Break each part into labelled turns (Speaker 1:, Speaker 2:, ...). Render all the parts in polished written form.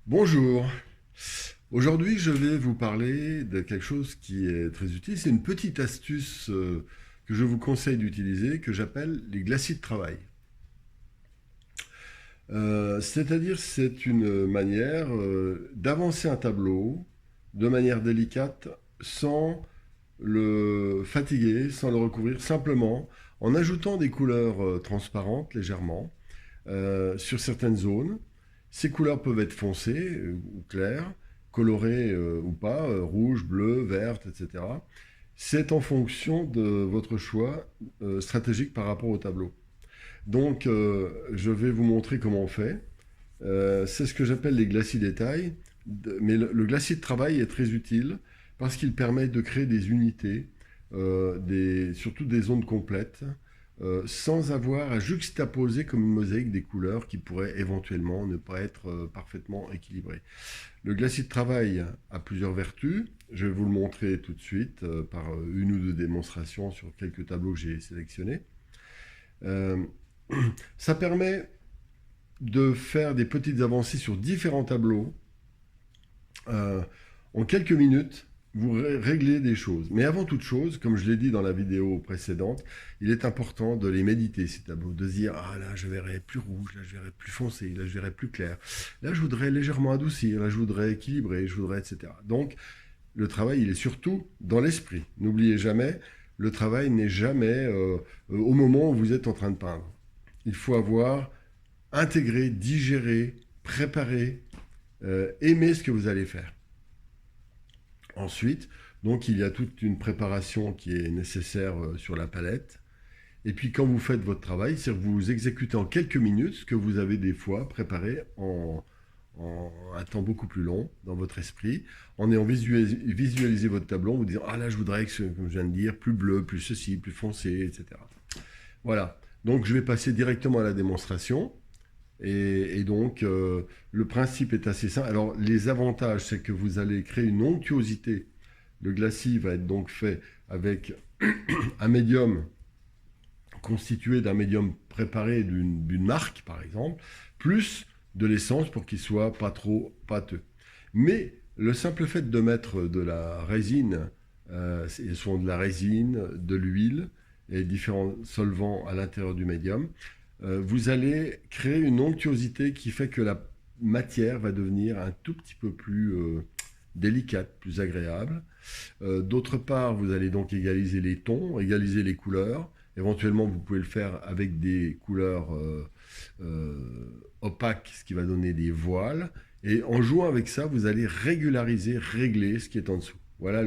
Speaker 1: Bonjour. Aujourd'hui, je vais vous parler de quelque chose qui est très utile. C'est une petite astuce que je vous conseille d'utiliser, que j'appelle les glacis de travail. C'est-à-dire, c'est une manière d'avancer un tableau de manière délicate sans le fatiguer, sans le recouvrir, simplement en ajoutant des couleurs transparentes légèrement sur certaines zones. Ces couleurs peuvent être foncées ou claires, colorées ou pas, rouge, bleu, verte, etc. C'est en fonction de votre choix stratégique par rapport au tableau. Donc, je vais vous montrer comment on fait. C'est ce que j'appelle les glacis détails. Mais le glacis de travail est très utile parce qu'il permet de créer des unités, surtout des zones complètes, sans avoir à juxtaposer comme une mosaïque des couleurs qui pourraient éventuellement ne pas être parfaitement équilibrées. Le glacis de travail a plusieurs vertus. Je vais vous le montrer tout de suite par une ou deux démonstrations sur quelques tableaux que j'ai sélectionnés. Euh, Ça permet de faire des petites avancées sur différents tableaux. Euh, en quelques minutes, vous réglez des choses. Mais avant toute chose, comme je l'ai dit dans la vidéo précédente, il est important de les méditer, ces tableaux, de se dire, ah là, je verrai plus rouge, là, je verrai plus foncé, là, je verrai plus clair. Là, je voudrais légèrement adoucir, là, je voudrais équilibrer, je voudrais, etc. Donc, le travail, il est surtout dans l'esprit. N'oubliez jamais, le travail n'est jamais au moment où vous êtes en train de peindre. Il faut avoir intégré, digéré, préparé, aimé ce que vous allez faire. Ensuite, donc il y a toute une préparation qui est nécessaire sur la palette. Et puis quand vous faites votre travail, c'est que vous exécutez en quelques minutes ce que vous avez des fois préparé en un temps beaucoup plus long dans votre esprit, en ayant visualisé votre tableau, en vous disant ah là je voudrais que, comme je viens de dire, plus bleu, plus ceci, plus foncé, etc. Voilà. Donc je vais passer directement à la démonstration. Et donc, le principe est assez simple. Alors, les avantages, c'est que vous allez créer une onctuosité. Le glacis va être donc fait avec un médium constitué d'un médium préparé d'une marque, par exemple, plus de l'essence pour qu'il soit pas trop pâteux. Mais le simple fait de mettre de la résine, sont de la résine, de l'huile et différents solvants à l'intérieur du médium, vous allez créer une onctuosité qui fait que la matière va devenir un tout petit peu plus délicate, plus agréable. D'autre part, vous allez donc égaliser les tons, égaliser les couleurs. Éventuellement, vous pouvez le faire avec des couleurs opaques, ce qui va donner des voiles. Et en jouant avec ça, vous allez régulariser, régler ce qui est en dessous. Voilà,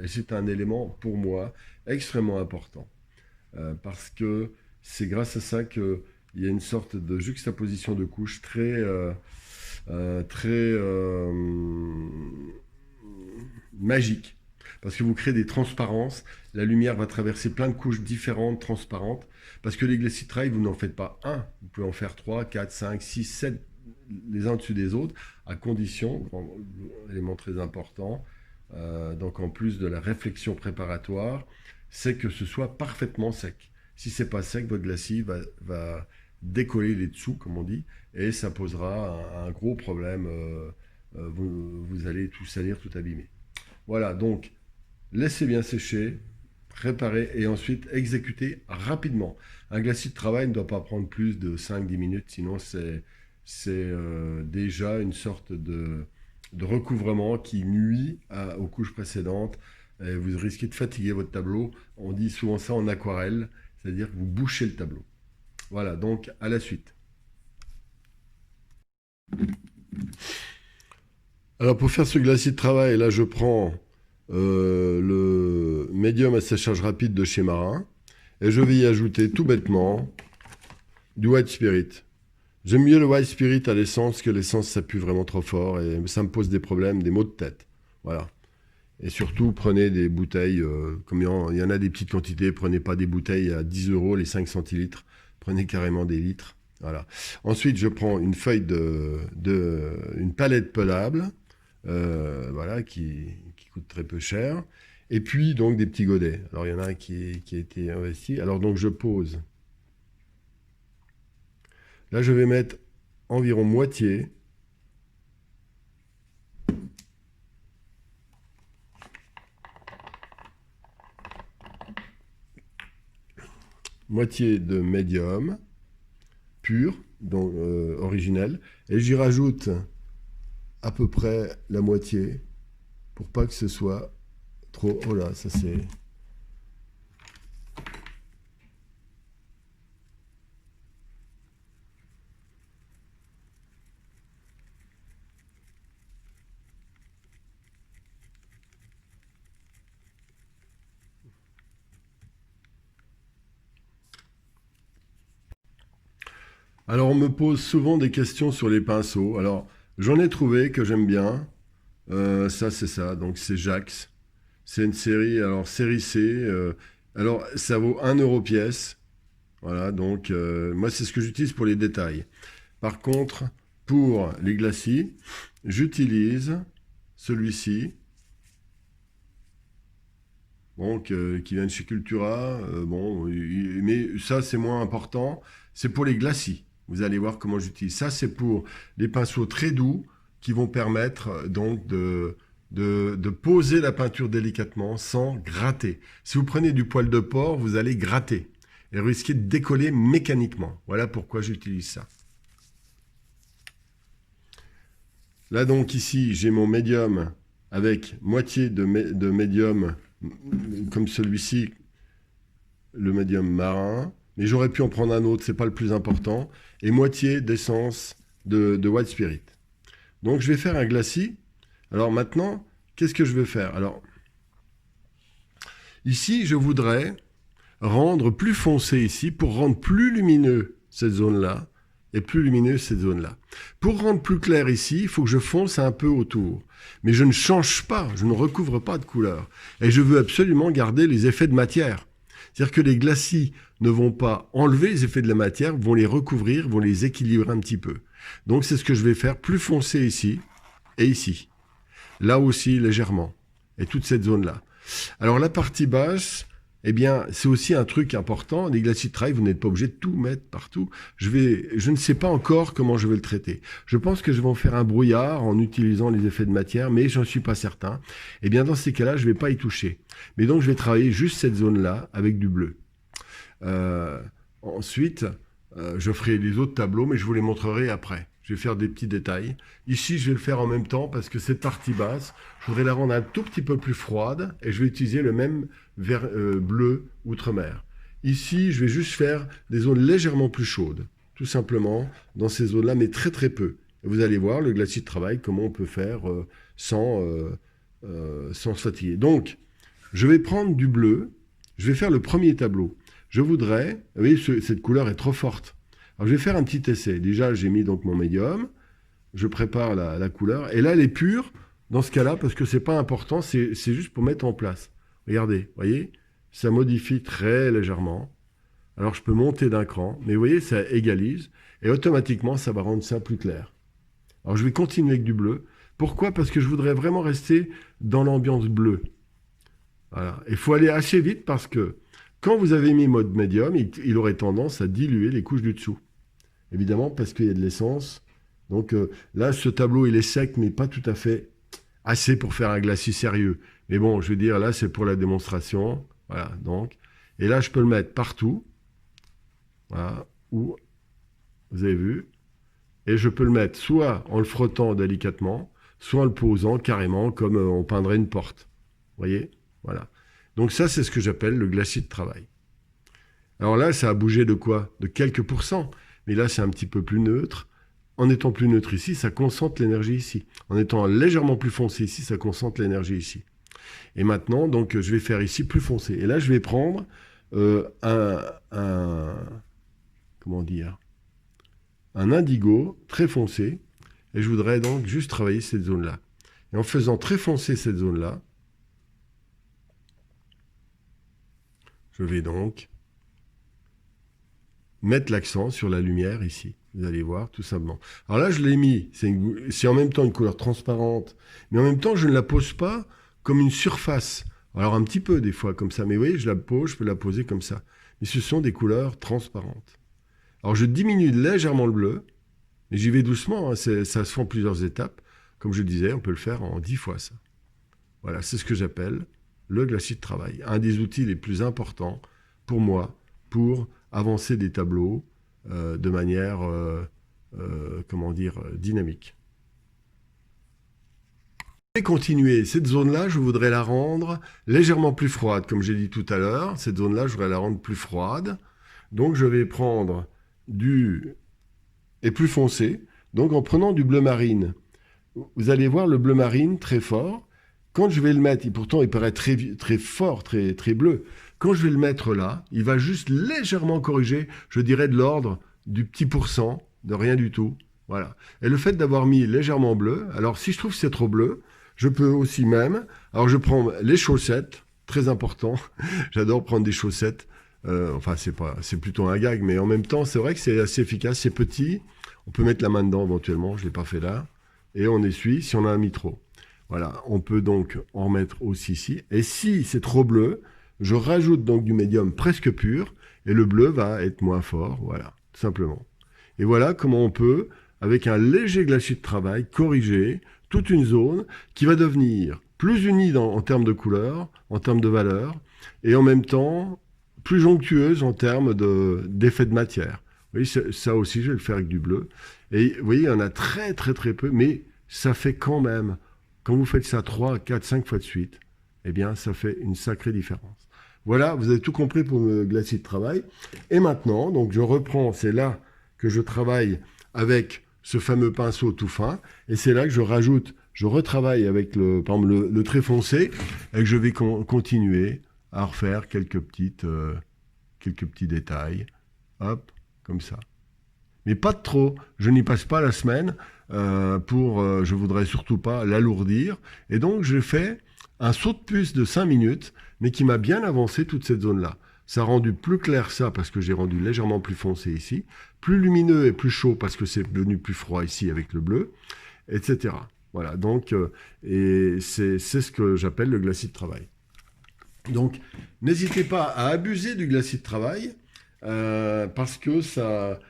Speaker 1: c'est un élément pour moi extrêmement important. Parce que c'est grâce à ça qu'il y a une sorte de juxtaposition de couches très magique. Parce que vous créez des transparences, la lumière va traverser plein de couches différentes, transparentes. Parce que les glacis de travail, vous n'en faites pas un, vous pouvez en faire 3, 4, 5, 6, 7, les uns au-dessus des autres, à condition, grand élément très important, donc en plus de la réflexion préparatoire, c'est que ce soit parfaitement sec. Si c'est pas sec, votre glacis va décoller les dessous, comme on dit, et ça posera un gros problème. Vous allez tout salir, tout abîmer. Voilà, donc laissez bien sécher, préparez et ensuite exécutez rapidement. Un glacis de travail ne doit pas prendre plus de 5-10 minutes, sinon c'est déjà une sorte de recouvrement qui nuit aux couches précédentes. Et vous risquez de fatiguer votre tableau. On dit souvent ça en aquarelle, c'est-à-dire que vous bouchez le tableau. Voilà, donc à la suite. Alors pour faire ce glacis de travail, là je prends le médium à séchage rapide de chez Marin et je vais y ajouter tout bêtement du white spirit. J'aime mieux le white spirit à l'essence que l'essence ça pue vraiment trop fort et ça me pose des problèmes, des maux de tête. Voilà. Et surtout, prenez des bouteilles, comme il y en a des petites quantités, prenez pas des bouteilles à 10 euros, les 5 centilitres, prenez carrément des litres. Voilà. Ensuite, je prends une feuille une palette pelable, voilà, qui coûte très peu cher. Et puis, donc, des petits godets. Alors, il y en a un qui a été investi. Alors, donc, je pose. Là, je vais mettre environ moitié. moitié de médium pur, donc originel, et j'y rajoute à peu près la moitié pour pas que ce soit trop... Oh là, ça c'est... Alors, on me pose souvent des questions sur les pinceaux. Alors, j'en ai trouvé que j'aime bien. Ça, c'est ça. Donc, c'est Jax. C'est une série, alors série C. Alors, ça vaut 1 € pièce. Voilà, donc, moi, c'est ce que j'utilise pour les détails. Par contre, pour les glacis, j'utilise celui-ci. Donc, qui vient de chez Cultura. Bon, mais ça, c'est moins important. C'est pour les glacis. Vous allez voir comment j'utilise. Ça, c'est pour les pinceaux très doux qui vont permettre donc de poser la peinture délicatement sans gratter. Si vous prenez du poil de porc, vous allez gratter et risquer de décoller mécaniquement. Voilà pourquoi j'utilise ça. Là donc ici, j'ai mon médium avec moitié de médium comme celui-ci, le médium marin. Mais j'aurais pu en prendre un autre, c'est pas le plus important. Et moitié d'essence de White Spirit. Donc je vais faire un glacis. Alors maintenant, qu'est-ce que je vais faire? Alors, ici, je voudrais rendre plus foncé ici pour rendre plus lumineux cette zone-là et plus lumineux cette zone-là. Pour rendre plus clair ici, il faut que je fonce un peu autour. Mais je ne change pas, je ne recouvre pas de couleur. Et je veux absolument garder les effets de matière. C'est-à-dire que les glacis ne vont pas enlever les effets de la matière, vont les recouvrir, vont les équilibrer un petit peu. Donc c'est ce que je vais faire, plus foncé ici et ici. Là aussi légèrement. Et toute cette zone-là. Alors la partie basse, eh bien, c'est aussi un truc important. Les glacis de travail, vous n'êtes pas obligé de tout mettre partout. Je ne sais pas encore comment je vais le traiter. Je pense que je vais en faire un brouillard en utilisant les effets de matière, mais j'en suis pas certain. Eh bien, dans ces cas-là, je vais pas y toucher. Mais donc, je vais travailler juste cette zone-là avec du bleu. Ensuite, je ferai les autres tableaux, mais je vous les montrerai après. Je vais faire des petits détails. Ici, je vais le faire en même temps parce que cette partie basse, je voudrais la rendre un tout petit peu plus froide et je vais utiliser le même bleu outre-mer. Ici, je vais juste faire des zones légèrement plus chaudes, tout simplement, dans ces zones-là, mais très très peu. Et vous allez voir le glacis de travail, comment on peut faire sans se fatiguer. Donc, je vais prendre du bleu, je vais faire le premier tableau. Je voudrais, vous voyez, cette couleur est trop forte. Alors, je vais faire un petit essai. Déjà, j'ai mis donc mon médium. Je prépare la couleur. Et là, elle est pure dans ce cas-là parce que c'est pas important. C'est juste pour mettre en place. Regardez, vous voyez, ça modifie très légèrement. Alors, je peux monter d'un cran. Mais vous voyez, ça égalise. Et automatiquement, ça va rendre ça plus clair. Alors, je vais continuer avec du bleu. Pourquoi? Parce que je voudrais vraiment rester dans l'ambiance bleue. Voilà. Il faut aller assez vite parce que quand vous avez mis mode médium, il aurait tendance à diluer les couches du dessous. Évidemment, parce qu'il y a de l'essence. Donc là, ce tableau, il est sec, mais pas tout à fait assez pour faire un glacis sérieux. Mais bon, je veux dire, là, c'est pour la démonstration. Voilà, donc. Et là, je peux le mettre partout. Voilà, où, vous avez vu. Et je peux le mettre soit en le frottant délicatement, soit en le posant carrément comme on peindrait une porte. Vous voyez? Voilà. Donc ça, c'est ce que j'appelle le glacis de travail. Alors là, ça a bougé de quoi? De quelques pourcents. Mais là, c'est un petit peu plus neutre. En étant plus neutre ici, ça concentre l'énergie ici. En étant légèrement plus foncé ici, ça concentre l'énergie ici. Et maintenant, donc, je vais faire ici plus foncé. Et là, je vais prendre comment dire, un indigo très foncé. Et je voudrais donc juste travailler cette zone-là. Et en faisant très foncé cette zone-là, je vais donc mettre l'accent sur la lumière ici. Vous allez voir, tout simplement. Alors là, je l'ai mis. C'est en même temps une couleur transparente, mais en même temps, je ne la pose pas comme une surface. Alors un petit peu des fois comme ça, mais vous voyez, je la pose, je peux la poser comme ça. Mais ce sont des couleurs transparentes. Alors je diminue légèrement le bleu, mais j'y vais doucement. Hein, ça se fait en plusieurs étapes. Comme je le disais, on peut le faire en 10 fois ça. Voilà, c'est ce que j'appelle le glacis de travail. Un des outils les plus importants pour moi, pour avancer des tableaux de manière, comment dire, dynamique. Je vais continuer. Cette zone-là, je voudrais la rendre légèrement plus froide, comme j'ai dit tout à l'heure. Cette zone-là, je voudrais la rendre plus froide. Donc, je vais prendre et plus foncé. Donc, en prenant du bleu marine, vous allez voir le bleu marine très fort. Quand je vais le mettre, et pourtant il paraît très, très fort, très, très bleu, quand je vais le mettre là, il va juste légèrement corriger, je dirais de l'ordre du petit pourcent, de rien du tout. Voilà. Et le fait d'avoir mis légèrement bleu, alors si je trouve que c'est trop bleu, je peux aussi même, alors je prends les chaussettes, très important, j'adore prendre des chaussettes, enfin c'est plutôt un gag, mais en même temps c'est vrai que c'est assez efficace, c'est petit, on peut mettre la main dedans éventuellement, je ne l'ai pas fait là, et on essuie si on en a mis trop. Voilà, on peut donc en remettre aussi ici. Et si c'est trop bleu, je rajoute donc du médium presque pur, et le bleu va être moins fort, voilà, tout simplement. Et voilà comment on peut, avec un léger glacis de travail, corriger toute une zone qui va devenir plus unie en termes de couleur, en termes de valeur, et en même temps plus jonctueuse en termes d'effet de matière. Vous voyez, ça aussi, je vais le faire avec du bleu. Et vous voyez, il y en a très très très peu, mais ça fait quand même, quand vous faites ça 3, 4, 5 fois de suite, eh bien, ça fait une sacrée différence. Voilà, vous avez tout compris pour le glacis de travail. Et maintenant, donc je reprends, c'est là que je travaille avec ce fameux pinceau tout fin, et c'est là que je rajoute, je retravaille avec par exemple, le trait foncé, et que je vais continuer à refaire quelques petits détails. Hop, comme ça. Mais pas de trop. Je n'y passe pas la semaine je voudrais surtout pas l'alourdir. Et donc, j'ai fait un saut de puce de 5 minutes, mais qui m'a bien avancé toute cette zone-là. Ça a rendu plus clair ça, parce que j'ai rendu légèrement plus foncé ici, plus lumineux et plus chaud, parce que c'est devenu plus froid ici avec le bleu, etc. Voilà, donc, et c'est ce que j'appelle le glacis de travail. Donc, n'hésitez pas à abuser du glacis de travail, parce que ça...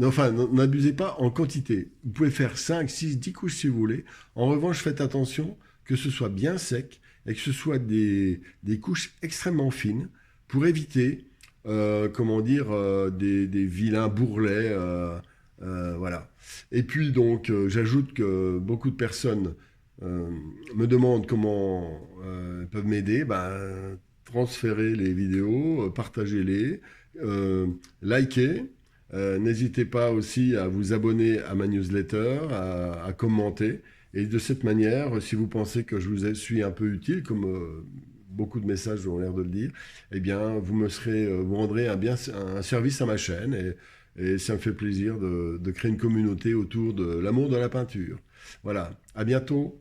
Speaker 1: enfin, n'abusez pas en quantité. Vous pouvez faire 5, 6, 10 couches si vous voulez. En revanche, faites attention que ce soit bien sec et que ce soit des couches extrêmement fines pour éviter, comment dire, des vilains bourrelets. Voilà. Et puis, donc, j'ajoute que beaucoup de personnes me demandent comment peuvent m'aider. Ben, transférez les vidéos, partagez-les, likez. N'hésitez pas aussi à vous abonner à ma newsletter, à commenter. Et de cette manière, si vous pensez que je vous suis un peu utile, comme beaucoup de messages ont l'air de le dire, eh bien, vous rendrez un service à ma chaîne. Et ça me fait plaisir de créer une communauté autour de l'amour de la peinture. Voilà, à bientôt.